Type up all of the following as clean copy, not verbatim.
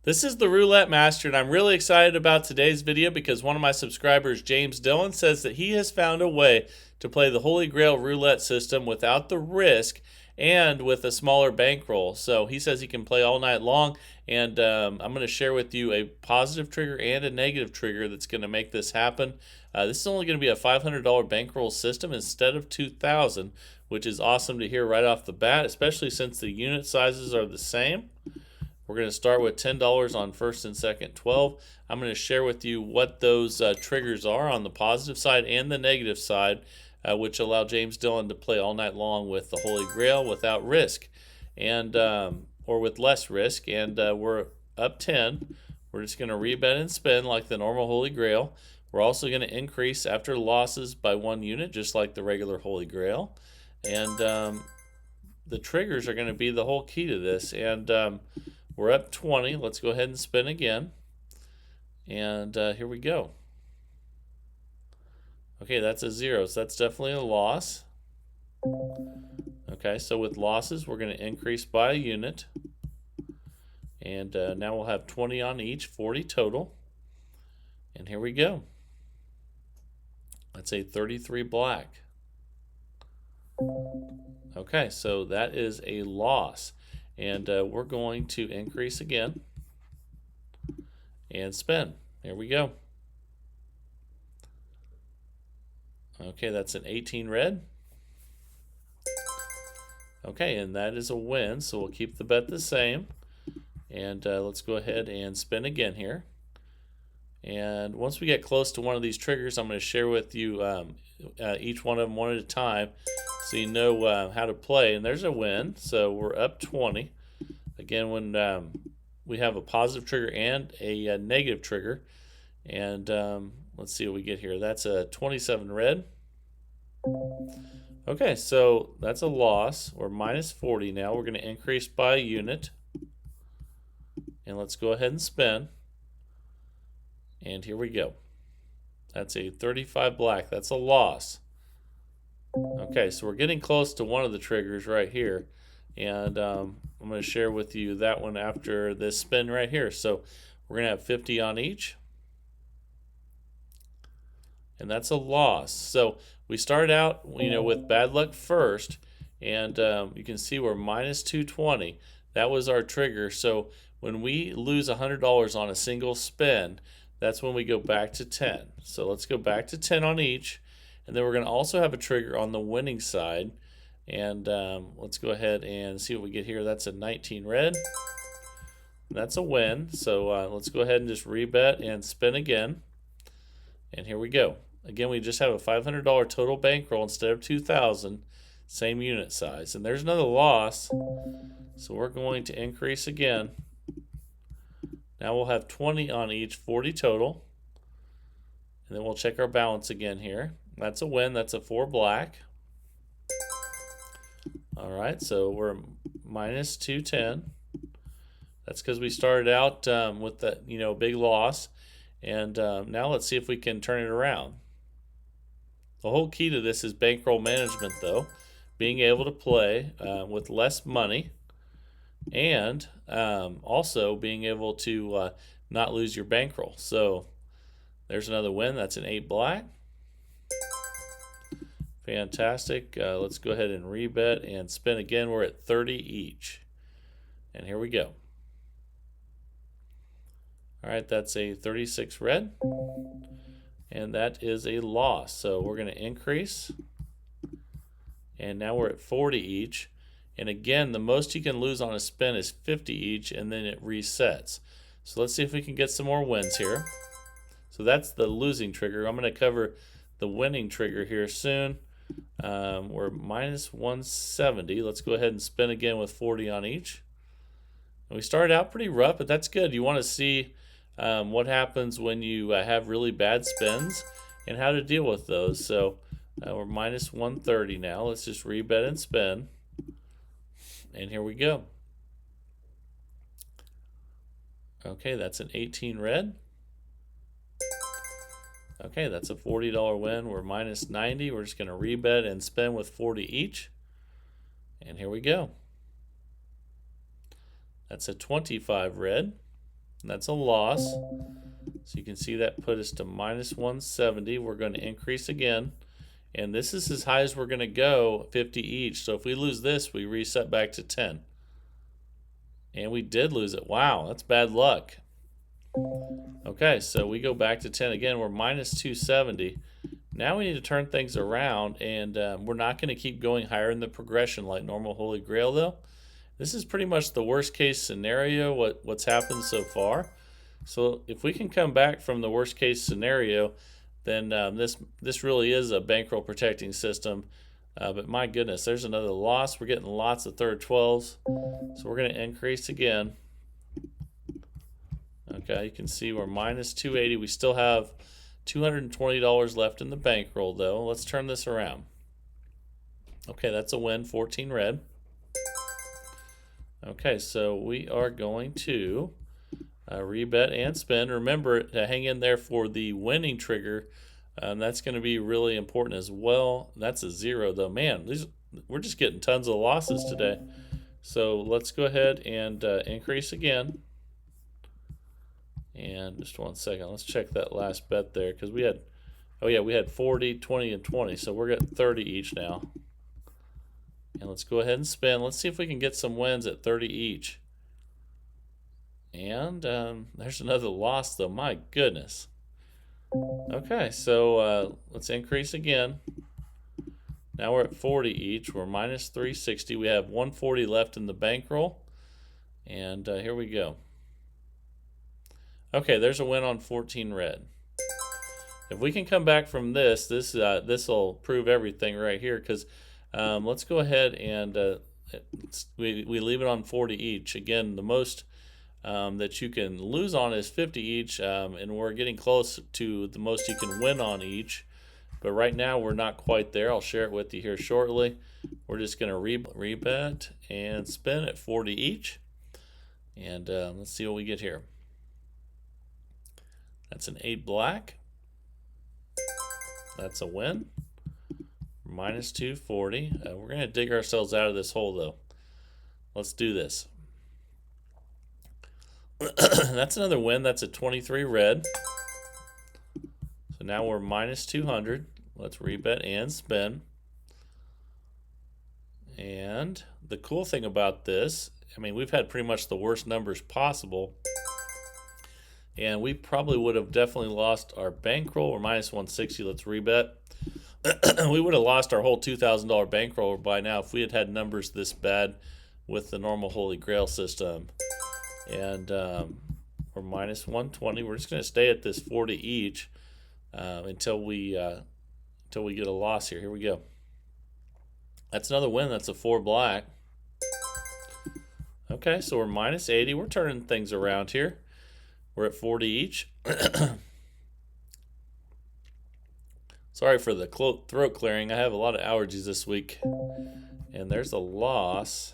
This is the Roulette Master, and I'm really excited about today's video because one of my subscribers, James Dillon, says that he has found a way to play the Holy Grail roulette system without the risk and with a smaller bankroll. So he says he can play all night long, and I'm going to share with you a positive trigger and a negative trigger that's going to make this happen. This is only going to be a $500 bankroll system instead of $2,000, which is awesome to hear right off the bat, especially since the unit sizes are the same. We're going to start with $10 on first and second 12. I'm going to share with you what those triggers are on the positive side and the negative side, which allow James Dillon to play all night long with the Holy Grail without risk, and or with less risk. And we're up 10. We're just going to rebet and spin like the normal Holy Grail. We're also going to increase after losses by 1 unit, just like the regular Holy Grail. And the triggers are going to be the whole key to this. And we're up 20. Let's go ahead and spin again. And here we go. Okay, that's a 0, so that's definitely a loss. Okay, so with losses, we're going to increase by a unit. And now we'll have 20 on each, 40 total. And here we go. That's a 33 black. Okay, so that is a loss. And we're going to increase again and spin. Here we go. Okay, that's an 18 red. Okay, and that is a win, so we'll keep the bet the same. And let's go ahead and spin again here. And once we get close to one of these triggers, I'm going to share with you each one of them one at a time, so you know how to play. And there's a win, so we're up 20. Again, when we have a positive trigger and a negative trigger. And let's see what we get here. That's a 27 red. Okay, so that's a loss. We're minus 40 now. We're going to increase by a unit. And let's go ahead and spin. And here we go. That's a 35 black. That's a loss. Okay, so we're getting close to one of the triggers right here. And I'm going to share with you that one after this spin right here. So we're going to have 50 on each. And that's a loss. So we start out, with bad luck first. And you can see we're minus 220. That was our trigger. So when we lose $100 on a single spin, that's when we go back to 10. So let's go back to 10 on each. And then we're going to also have a trigger on the winning side. And let's go ahead and see what we get here. That's a 19 red. That's a win. So let's go ahead and just rebet and spin again. And here we go. Again, we just have a $500 total bankroll instead of $2,000. Same unit size. And there's another loss. So we're going to increase again. Now we'll have 20 on each, 40 total. And then we'll check our balance again here. That's a win. That's a 4 black. All right, so we're minus 210. That's because we started out with that, big loss. And now let's see if we can turn it around. The whole key to this is bankroll management, though. Being able to play with less money. And also being able to not lose your bankroll. So there's another win. That's an 8 black. Fantastic. Let's go ahead and rebet and spin again. We're at 30 each. And here we go. All right, that's a 36 red. And that is a loss. So we're going to increase. And now we're at 40 each. And again, the most you can lose on a spin is 50 each, and then it resets. So let's see if we can get some more wins here. So that's the losing trigger. I'm going to cover the winning trigger here soon. We're minus 170. Let's go ahead and spin again with 40 on each. And we started out pretty rough, but that's good. You want to see what happens when you have really bad spins and how to deal with those. So we're minus 130 now. Let's just rebet and spin. And here we go. Okay, that's an 18 red. Okay, that's a $40 win. We're minus 90. We're just going to rebet and spin with 40 each. And here we go. That's a 25 red. That's a loss. So you can see that put us to minus 170. We're going to increase again. And this is as high as we're going to go, 50 each. So if we lose this, we reset back to 10. And we did lose it. Wow, that's bad luck. Okay, so we go back to 10 again. We're minus 270. Now we need to turn things around, and we're not going to keep going higher in the progression like normal Holy Grail, though. This is pretty much the worst case scenario, what's happened so far. So if we can come back from the worst case scenario, then this really is a bankroll protecting system. But my goodness, there's another loss. We're getting lots of third 12s. So we're going to increase again. Okay, you can see we're minus 280. We still have $220 left in the bankroll, though. Let's turn this around. Okay, that's a win, 14 red. Okay, so we are going to rebet and spin. Remember to hang in there for the winning trigger. That's going to be really important as well. That's a 0, though. Man, we're just getting tons of losses today. So let's go ahead and increase again. And just 1 second. Let's check that last bet there because we had, oh yeah, we had 40, 20, and 20. So we're getting 30 each now. And let's go ahead and spin. Let's see if we can get some wins at 30 each. And there's another loss, though. My goodness. Okay, so let's increase again. Now we're at 40 each. We're minus 360. We have 140 left in the bankroll. And here we go. Okay, there's a win on 14 red. If we can come back from this will prove everything right here. Because let's go ahead and we leave it on 40 each. Again, the most that you can lose on is 50 each, and we're getting close to the most you can win on each. But right now we're not quite there. I'll share it with you here shortly. We're just going to rebet and spin at 40 each. And let's see what we get here. That's an 8 black. That's a win. Minus 240. We're going to dig ourselves out of this hole, though. Let's do this. That's another win. That's a 23 red. So now we're minus 200. Let's rebet and spin. And the cool thing about this, I mean, we've had pretty much the worst numbers possible. And we probably would have definitely lost our bankroll. We're minus 160. Let's rebet. We would have lost our whole $2,000 bankroll by now if we had had numbers this bad with the normal Holy Grail system. And we're minus 120. We're just going to stay at this 40 each until we get a loss here. Here we go. That's another win. That's a 4 black. Okay, so we're minus 80. We're turning things around here. We're at 40 each. Sorry for the throat clearing. I have a lot of allergies this week. And there's a loss.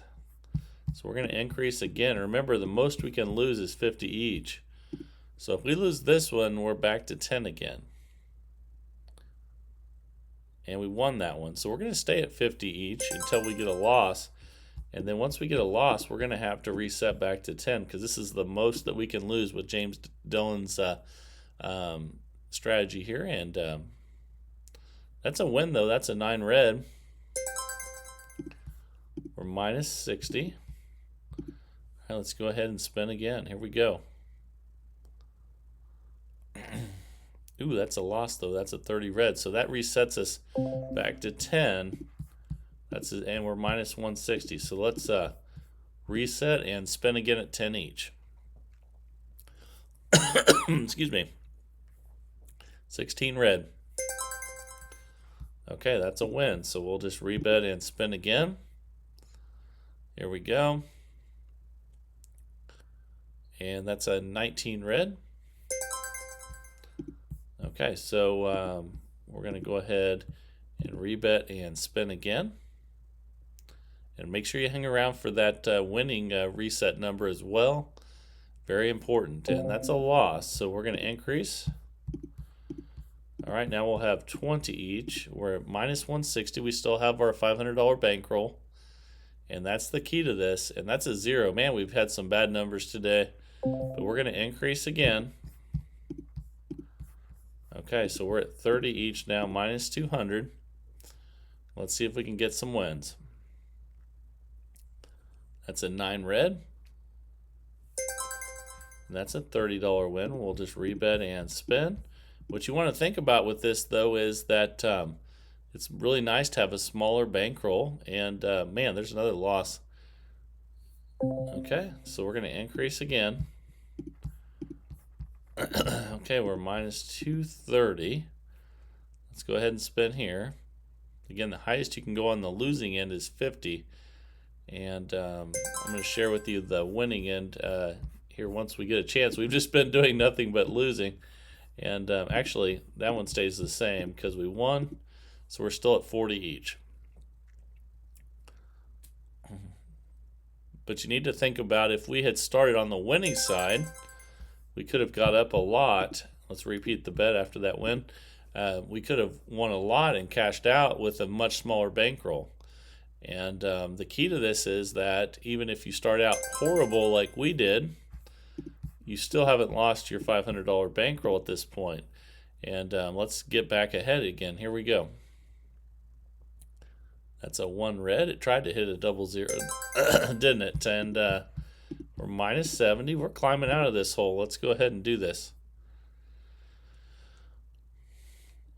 So we're going to increase again. Remember, the most we can lose is 50 each. So if we lose this one, we're back to 10 again. And we won that one. So we're going to stay at 50 each until we get a loss. And then once we get a loss, we're going to have to reset back to 10 because this is the most that we can lose with James Dillon's strategy here. And that's a win, though. That's a 9 red. We're minus 60. All right, let's go ahead and spin again. Here we go. Ooh, that's a loss, though. That's a 30 red. So that resets us back to 10. And we're minus 160. So let's reset and spin again at 10 each. Excuse me. 16 red. Okay, that's a win. So we'll just rebet and spin again. Here we go. And that's a 19 red. Okay, so we're going to go ahead and rebet and spin again. And make sure you hang around for that winning reset number as well. Very important. And that's a loss. So we're going to increase. All right, now we'll have 20 each. We're at minus 160. We still have our $500 bankroll. And that's the key to this. And that's a 0. Man, we've had some bad numbers today. But we're going to increase again. Okay, so we're at 30 each now, minus 200. Let's see if we can get some wins. That's a 9 red. And that's a $30 win. We'll just rebet and spin. What you want to think about with this, though, is that it's really nice to have a smaller bankroll. And man, there's another loss. Okay, so we're going to increase again. Okay, we're minus 230. Let's go ahead and spin here. Again, the highest you can go on the losing end is 50. And I'm going to share with you the winning end here once we get a chance. We've just been doing nothing but losing. And actually, that one stays the same because we won. So we're still at 40 each. But you need to think about if we had started on the winning side, we could have got up a lot. Let's repeat the bet after that win. We could have won a lot and cashed out with a much smaller bankroll. And the key to this is that even if you start out horrible like we did, you still haven't lost your $500 bankroll at this point. And let's get back ahead again. Here we go. That's a 1 red. It tried to hit a 00, didn't it? And we're minus 70. We're climbing out of this hole. Let's go ahead and do this.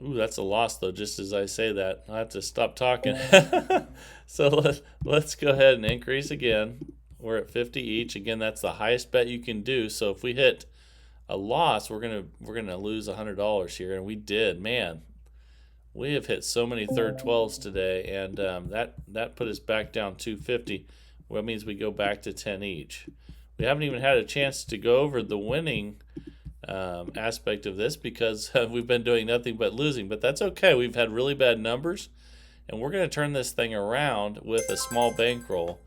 Ooh, that's a loss, though, just as I say that. I have to stop talking. So let's go ahead and increase again. We're at 50 each. Again, that's the highest bet you can do. So if we hit a loss, we're gonna lose $100 here, and we did. Man, we have hit so many third 12s today, and that put us back down 250. Well, that means we go back to 10 each. We haven't even had a chance to go over the winning aspect of this because we've been doing nothing but losing, but that's okay. We've had really bad numbers, and we're going to turn this thing around with a small bankroll,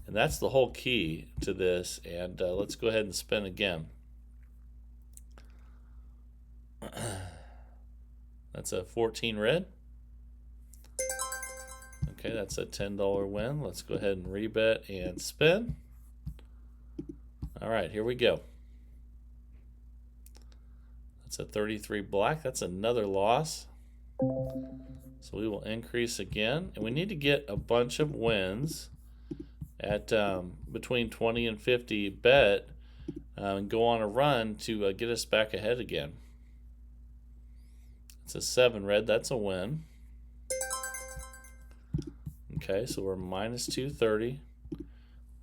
and that's the whole key to this. And let's go ahead and spin again. That's a 14 red. Okay, that's a $10 win. Let's go ahead and rebet and spin. All right, here we go. That's a 33 black. That's another loss. So we will increase again. And we need to get a bunch of wins at between 20 and 50 bet and go on a run to get us back ahead again. It's a 7 red. That's a win. Okay, so we're minus 230.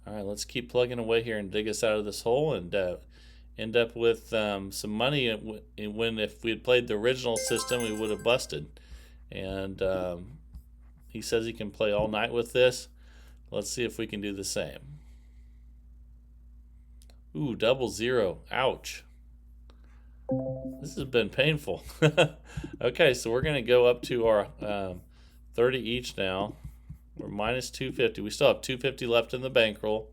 All right, let's keep plugging away here and dig us out of this hole and end up with some money. When if we had played the original system, we would have busted. And he says he can play all night with this. Let's see if we can do the same. Ooh, 00. Ouch. This has been painful. Okay, so we're going to go up to our 30 each now. We're minus 250. We still have 250 left in the bankroll.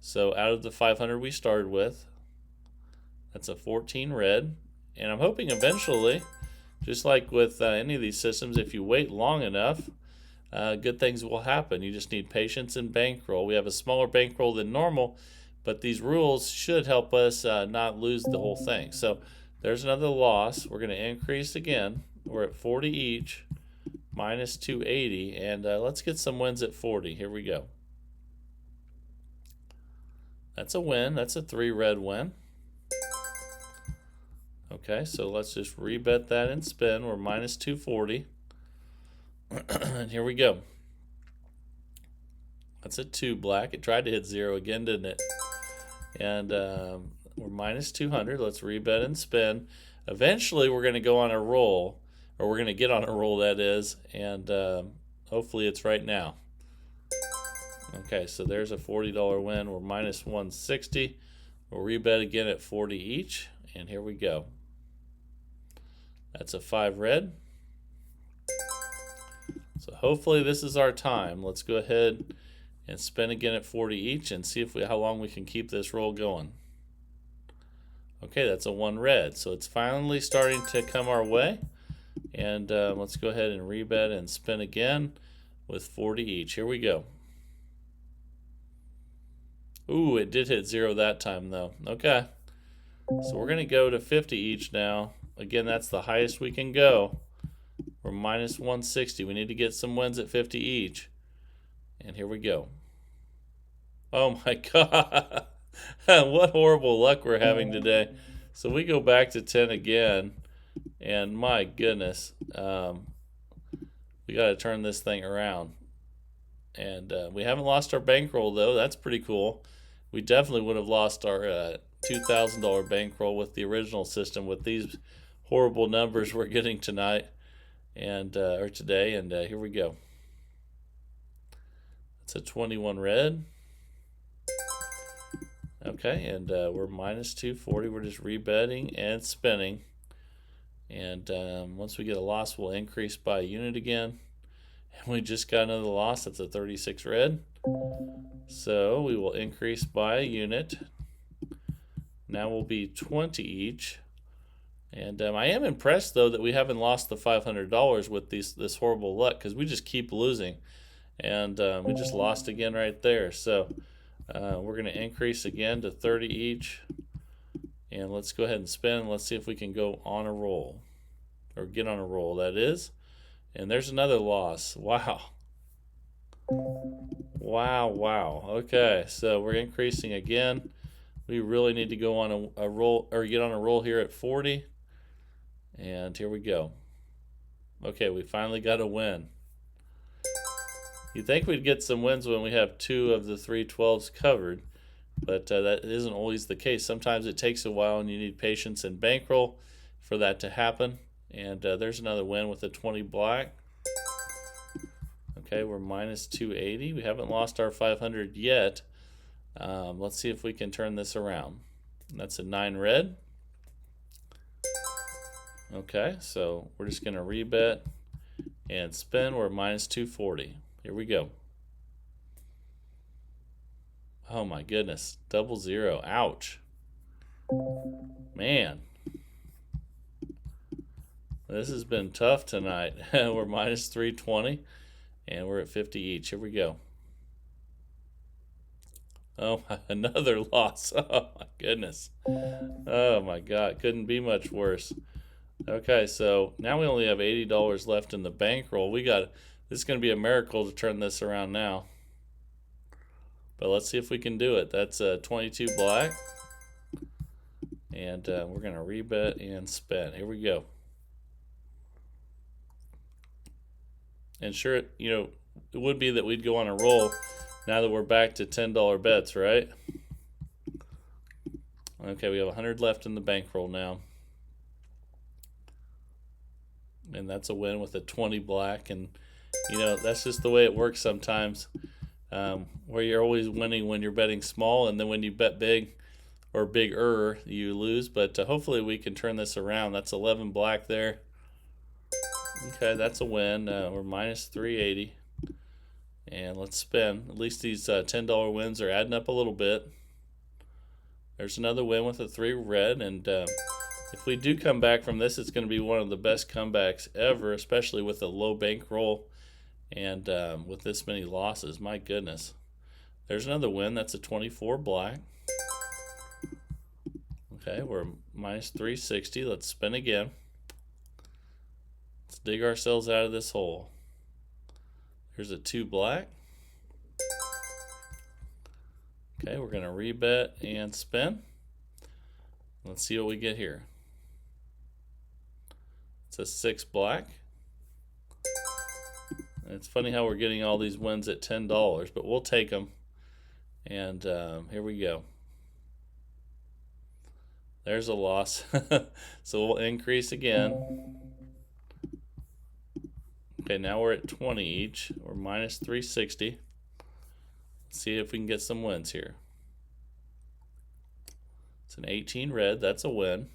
So out of the 500 we started with, that's a 14 red. And I'm hoping eventually, just like with any of these systems, if you wait long enough, good things will happen. You just need patience and bankroll. We have a smaller bankroll than normal, but these rules should help us not lose the whole thing. So there's another loss. We're going to increase again. We're at 40 each, minus 280, and let's get some wins at 40. Here we go. That's a win. That's a 3 red win. Okay, so let's just rebet that and spin. We're minus 240. And here we go. That's a 2 black. It tried to hit 0 again, didn't it? And we're minus 200. Let's rebet and spin. Eventually, we're going to go on a roll, or we're going to get on a roll, that is, and hopefully it's right now. Okay, so there's a $40 win. We're minus 160. We'll rebet again at 40 each, and here we go. That's a 5 red. So hopefully this is our time. Let's go ahead and spin again at 40 each and see if how long we can keep this roll going. Okay, that's a 1 red. So it's finally starting to come our way. And let's go ahead and rebet and spin again with 40 each. Here we go. Ooh, it did hit 0 that time, though. Okay. So we're going to go to 50 each now. Again, that's the highest we can go. We're minus 160. We need to get some wins at 50 each. And here we go. Oh my God. What horrible luck we're having today. So we go back to 10 again. And my goodness. We got to turn this thing around. And we haven't lost our bankroll, though. That's pretty cool. We definitely would have lost our $2,000 bankroll with the original system with these horrible numbers we're getting tonight and or today. And here we go. It's a 21 red. Okay, and we're minus 240. We're just rebetting and spinning. And once we get a loss, we'll increase by a unit again. And we just got another loss. That's a 36 red. So we will increase by a unit. Now we'll be 20 each. And I am impressed, though, that we haven't lost the $500 with this horrible luck, because we just keep losing. And we just lost again right there. So we're going to increase again to 30 each. And let's go ahead and spin. Let's see if we can go on a roll. Or get on a roll, that is. And there's another loss. Wow. Wow. Okay, so we're increasing again. We really need to go on a roll, or get on a roll here at 40. And here we go. Okay, we finally got a win. You'd think we'd get some wins when we have 2 of the 3 12s covered, but that isn't always the case. Sometimes it takes a while and you need patience and bankroll for that to happen. And there's another win with a 20 black. Okay, we're minus 280. We haven't lost our 500 yet. Let's see if we can turn this around. That's a 9 red. Okay, so we're just going to rebet and spin. We're minus 240. Here we go. Oh my goodness. 00. Ouch. Man. This has been tough tonight. We're minus 320 and we're at 50 each. Here we go. Oh, another loss. Oh my goodness. Oh my God. Couldn't be much worse. Okay, so now we only have $80 left in the bankroll. This is going to be a miracle to turn this around now. But let's see if we can do it. That's a 22 black. And we're going to rebet and spin. Here we go. And sure, it would be that we'd go on a roll now that we're back to $10 bets, right? Okay, we have 100 left in the bankroll now. And that's a win with a 20 black. And, that's just the way it works sometimes, where you're always winning when you're betting small, and then when you bet big or bigger, you lose. But hopefully we can turn this around. That's 11 black there. Okay, that's a win. We're minus 380. And let's spin. At least these $10 wins are adding up a little bit. There's another win with a 3 red. And if we do come back from this, it's going to be one of the best comebacks ever, especially with a low bankroll and with this many losses. My goodness. There's another win. That's a 24 black. Okay, we're minus 360. Let's spin again. Let's dig ourselves out of this hole. Here's a 2 black. Okay, we're going to rebet and spin. Let's see what we get here. It's a 6 black. And it's funny how we're getting all these wins at $10, but we'll take them. And here we go. There's a loss. So we'll increase again. Okay, now we're at 20 each. We're minus 360. Let's see if we can get some wins here. It's an 18 red. That's a win.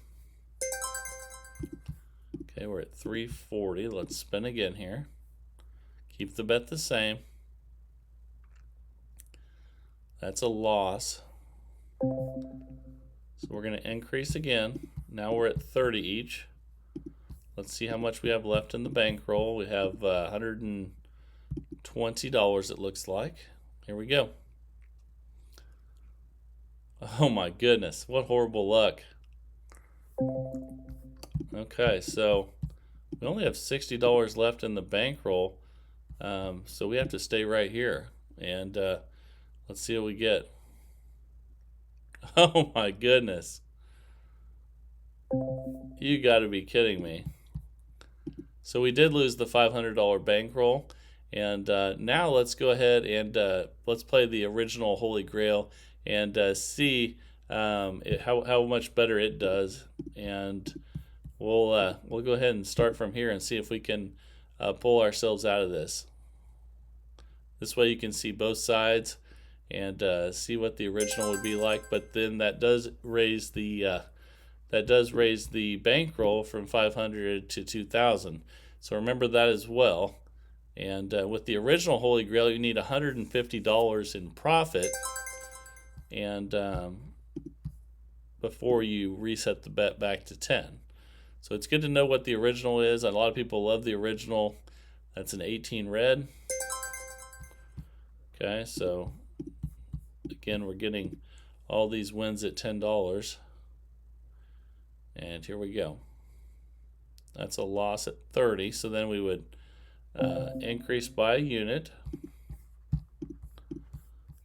Okay, we're at 340. Let's spin again here. Keep the bet the same. That's a loss. So we're going to increase again. Now we're at 30 each. Let's see how much we have left in the bankroll. We have $120, it looks like. Here we go. Oh my goodness, what horrible luck. Okay, so we only have $60 left in the bankroll, so we have to stay right here. And let's see what we get. Oh my goodness. You got to be kidding me. So we did lose the $500 bankroll. And now let's go ahead and let's play the original Holy Grail and see how much better it does. And we'll go ahead and start from here and see if we can pull ourselves out of this. This way you can see both sides and see what the original would be like. But then that does raise the bankroll from 500 to 2,000. So remember that as well. And with the original Holy Grail, you need $150 in profit, and before you reset the bet back to 10. So it's good to know what the original is. A lot of people love the original. That's an 18 red. Okay, so again, we're getting all these wins at $10. And here we go. That's a loss at 30. So then we would increase by a unit.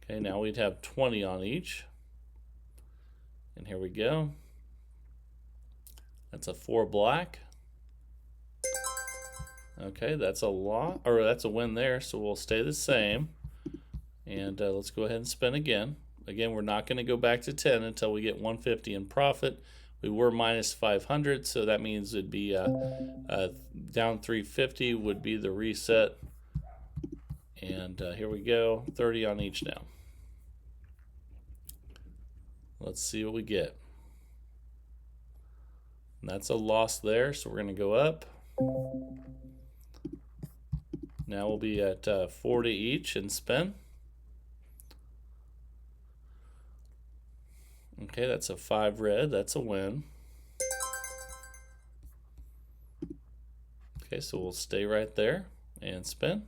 Okay, now we'd have 20 on each. And here we go. That's a 4 black. Okay, that's a lot, or that's a win there, so we'll stay the same. And let's go ahead and spin again. Again, we're not going to go back to 10 until we get 150 in profit. We were minus 500, so that means it'd be down 350 would be the reset. And here we go, 30 on each now. Let's see what we get. And that's a loss there, so we're going to go up. Now we'll be at 40 each and spin. Okay, that's a 5 red. That's a win. Okay, so we'll stay right there and spin.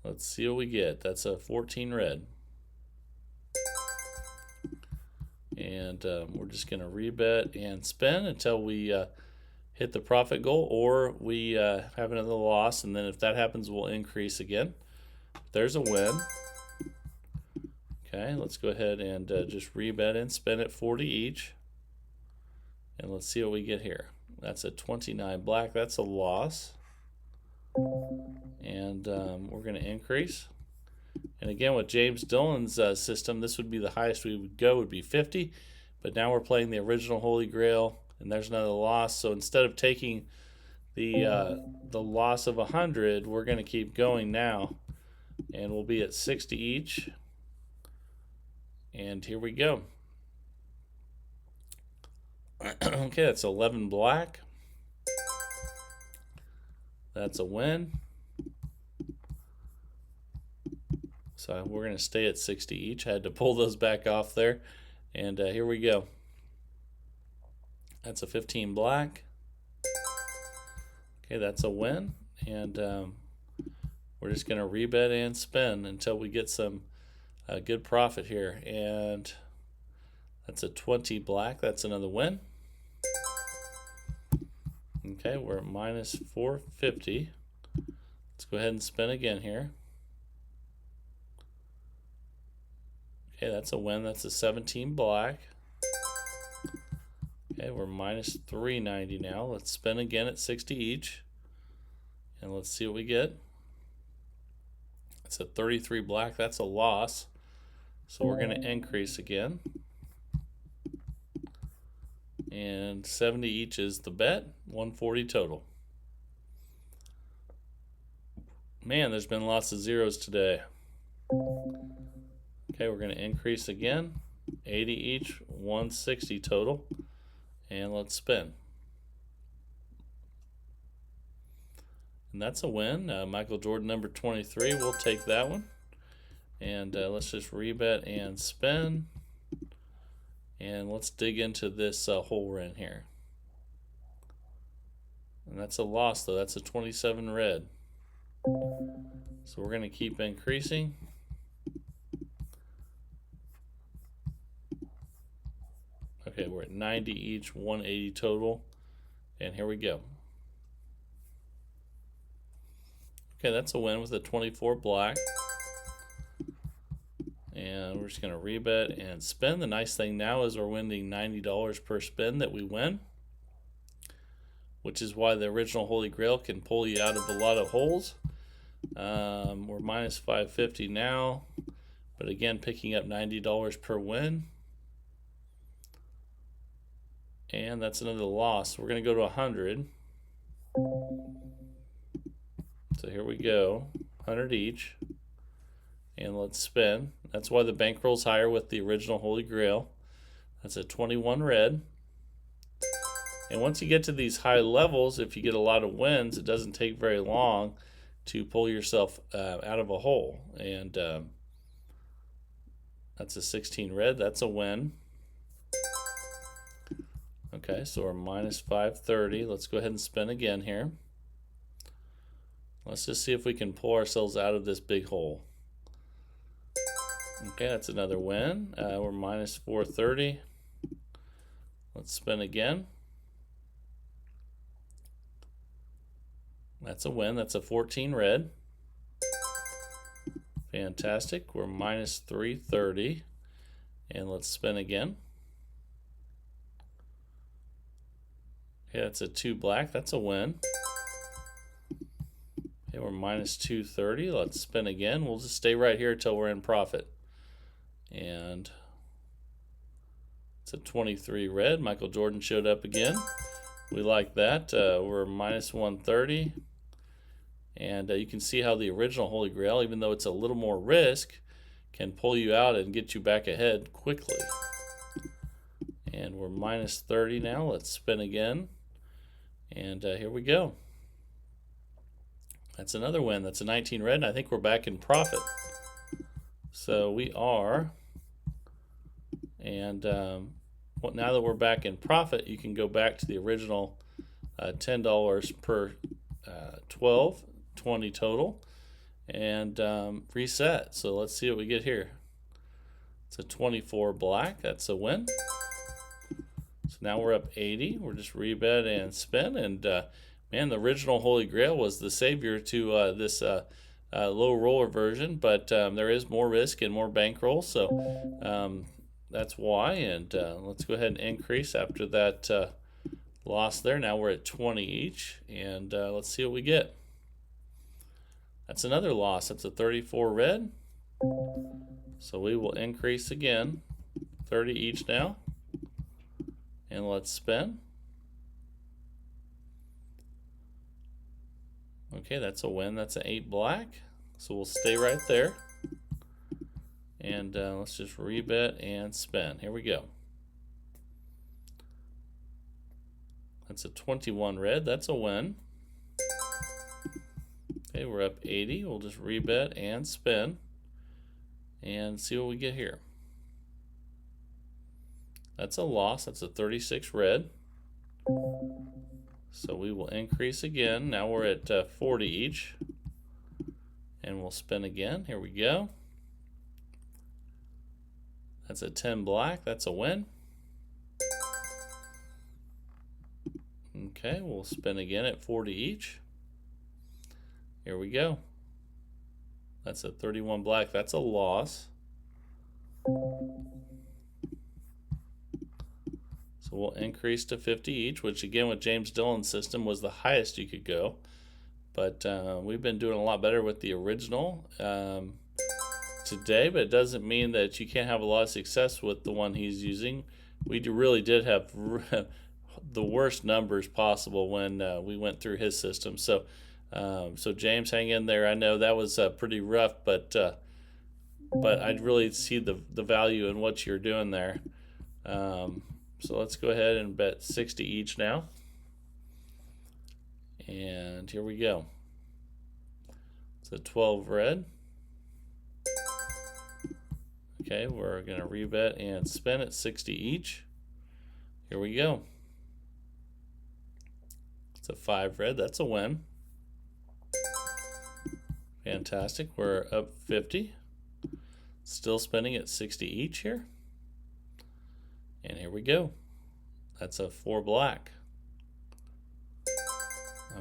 Let's see what we get. That's a 14 red. And we're just going to rebet and spin until we hit the profit goal, or we have another loss, and then if that happens, we'll increase again. There's a win. Okay, let's go ahead and just rebet and spin at 40 each. And let's see what we get here. That's a 29 black. That's a loss. And we're going to increase. And again, with James Dillon's system, this would be the highest we would go, would be 50. But now we're playing the original Holy Grail, and there's another loss. So instead of taking the loss of 100, we're going to keep going now. And we'll be at 60 each. And here we go. Okay, that's 11 black. That's a win. So we're going to stay at 60 each. I had to pull those back off there. And here we go. That's a 15 black. Okay, that's a win. And we're just going to rebet and spin until we get some good profit here. And that's a 20 black. That's another win. Okay, we're at minus 450. Let's go ahead and spin again here. Okay, that's a win. That's a 17 black. Okay, we're minus 390 now. Let's spin again at 60 each. And let's see what we get. It's a 33 black. That's a loss. So we're going to increase again. And 70 each is the bet. 140 total. Man, there's been lots of zeros today. Okay, we're going to increase again. 80 each, 160 total. And let's spin. And that's a win. Michael Jordan number 23. We'll take that one. And let's just rebet and spin. And let's dig into this hole we're in here. And that's a loss, though. That's a 27 red. So we're going to keep increasing. Okay, we're at 90 each, 180 total. And here we go. Okay, that's a win with a 24 black. And we're just going to rebet and spin. The nice thing now is we're winning $90 per spin that we win, which is why the original Holy Grail can pull you out of a lot of holes. We're minus 550 now, but again, picking up $90 per win. And that's another loss. We're going to go to 100. So here we go, 100 each. And let's spin. That's why the bankroll's higher with the original Holy Grail. That's a 21 red. And once you get to these high levels, if you get a lot of wins, it doesn't take very long to pull yourself out of a hole. And that's a 16 red. That's a win. Okay, so we're minus 530. Let's go ahead and spin again here. Let's just see if we can pull ourselves out of this big hole. Okay, that's another win. We're minus 430. Let's spin again. That's a win. That's a 14 red. Fantastic. We're minus 330. And let's spin again. Okay, that's a 2 black. That's a win. Okay, we're minus 230. Let's spin again. We'll just stay right here until we're in profit. And it's a 23 red. Michael Jordan showed up again. We like that. We're minus 130. And you can see how the original Holy Grail, even though it's a little more risk, can pull you out and get you back ahead quickly. And we're minus 30 now. Let's spin again. And here we go. That's another win. That's a 19 red, and I think we're back in profit. So we are. And now that we're back in profit, you can go back to the original $10 per 12, 20 total, and reset. So let's see what we get here. It's a 24 black. That's a win. So now we're up 80. We're just rebet and spin. And man, the original Holy Grail was the savior to this low roller version, but there is more risk and more bankroll. So that's why. And let's go ahead and increase after that loss there. Now we're at 20 each. And let's see what we get. That's another loss. That's a 34 red. So we will increase again. 30 each now. And let's spin. Okay, that's a win. That's an 8 black. So we'll stay right there. And let's just rebet and spin. Here we go. That's a 21 red. That's a win. Okay, we're up 80. We'll just rebet and spin. And see what we get here. That's a loss. That's a 36 red. So we will increase again. Now we're at 40 each. And we'll spin again. Here we go. That's a 10 black. That's a win. Okay, we'll spin again at 40 each. Here we go. That's a 31 black. That's a loss. So we'll increase to 50 each, which again with James Dillon's system was the highest you could go. But we've been doing a lot better with the original today, but it doesn't mean that you can't have a lot of success with the one he's using. We really did have the worst numbers possible when we went through his system. So James, hang in there. I know that was pretty rough, but I'd really see the value in what you're doing there. So let's go ahead and bet 60 each now. And here we go. It's a 12 red. Okay, we're going to rebet and spin at 60 each. Here we go. It's a 5 red. That's a win. Fantastic. We're up 50. Still spinning at 60 each here. And here we go. That's a 4 black.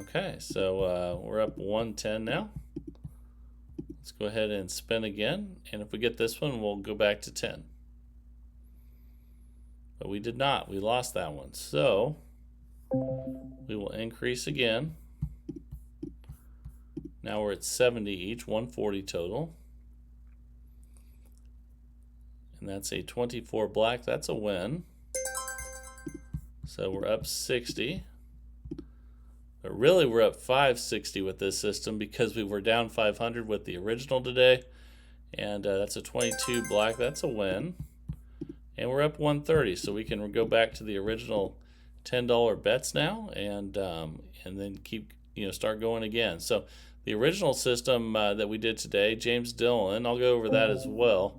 Okay, so we're up 110 now. Let's go ahead and spin again, and if we get this one, we'll go back to 10. But we did not. We lost that one. So we will increase again. Now we're at 70 each, 140 total. And that's a 24 black. That's a win. So we're up 60. But really we're up 560 with this system because we were down 500 with the original today. And that's a 22 black. That's a win. And we're up 130, so we can go back to the original $10 bets now, and then keep, start going again. So the original system that we did today, James Dillon, I'll go over that as well.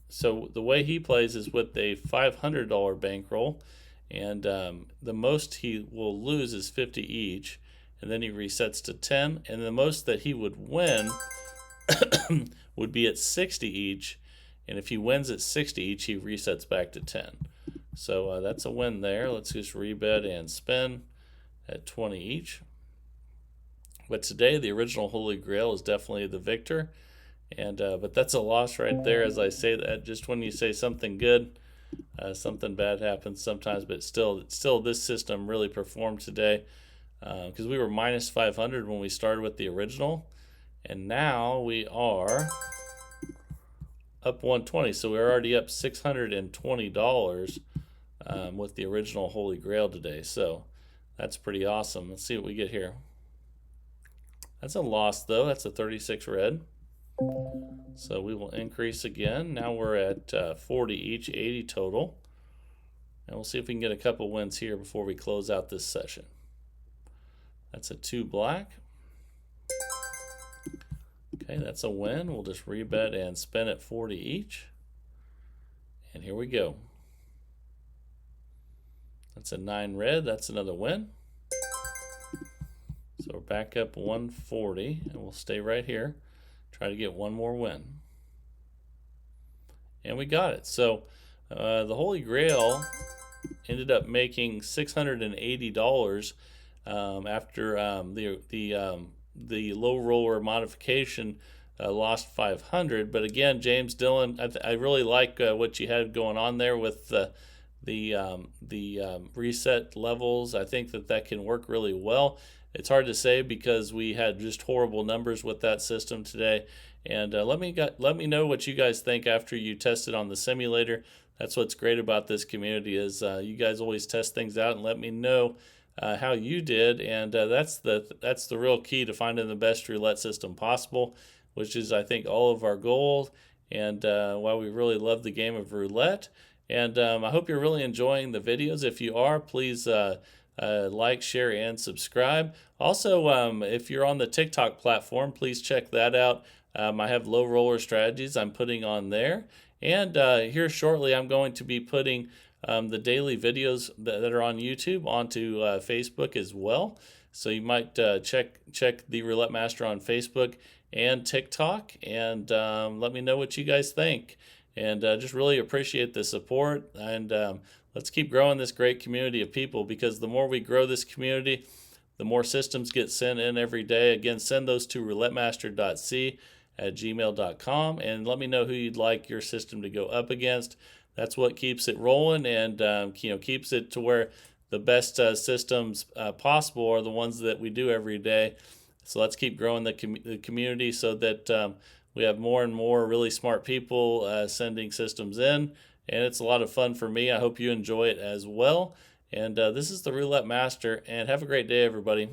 So the way he plays is with a $500 bankroll, and the most he will lose is 50 each, and then he resets to 10, and the most that he would win would be at 60 each. And if he wins at 60 each, he resets back to 10. So that's a win there. Let's just rebet and spin at 20 each. But today, the original Holy Grail is definitely the victor. And but that's a loss right there. As I say that, just when you say something good, something bad happens sometimes. But still, this system really performed today because we were minus 500 when we started with the original, and now we are up 120, so we're already up $620 with the original Holy Grail today. So that's pretty awesome. Let's see what we get here. That's a loss though. That's a 36 red. So we will increase again. Now we're at 40 each, 80 total. And we'll see if we can get a couple wins here before we close out this session. That's a 2 black. Okay, that's a win. We'll just rebet and spin at 40 each. And here we go. That's a 9 red. That's another win. So we're back up 140, and we'll stay right here. Try to get one more win. And we got it. So the Holy Grail ended up making $680 after the low roller modification lost 500. But again, James Dillon, I really like what you had going on there with the reset levels. I think that can work really well. It's hard to say because we had just horrible numbers with that system today. And let me know what you guys think after you test it on the simulator. That's what's great about this community is you guys always test things out and let me know how you did, and that's the real key to finding the best roulette system possible, which is I think all of our goal, and why we really love the game of roulette. And I hope you're really enjoying the videos. If you are, please like, share, and subscribe. Also, if you're on the TikTok platform, please check that out. I have low roller strategies I'm putting on there, and here shortly I'm going to be putting the daily videos that are on YouTube onto Facebook as well. So you might check the Roulette Master on Facebook and TikTok, and let me know what you guys think. And just really appreciate the support, and let's keep growing this great community of people, because the more we grow this community, the more systems get sent in every day. Again, send those to roulettemaster.c@gmail.com, and let me know who you'd like your system to go up against. That's what keeps it rolling, and keeps it to where the best systems possible are the ones that we do every day. So let's keep growing the community so that we have more and more really smart people sending systems in, and it's a lot of fun for me. I hope you enjoy it as well. And this is the Roulette Master, and have a great day, everybody.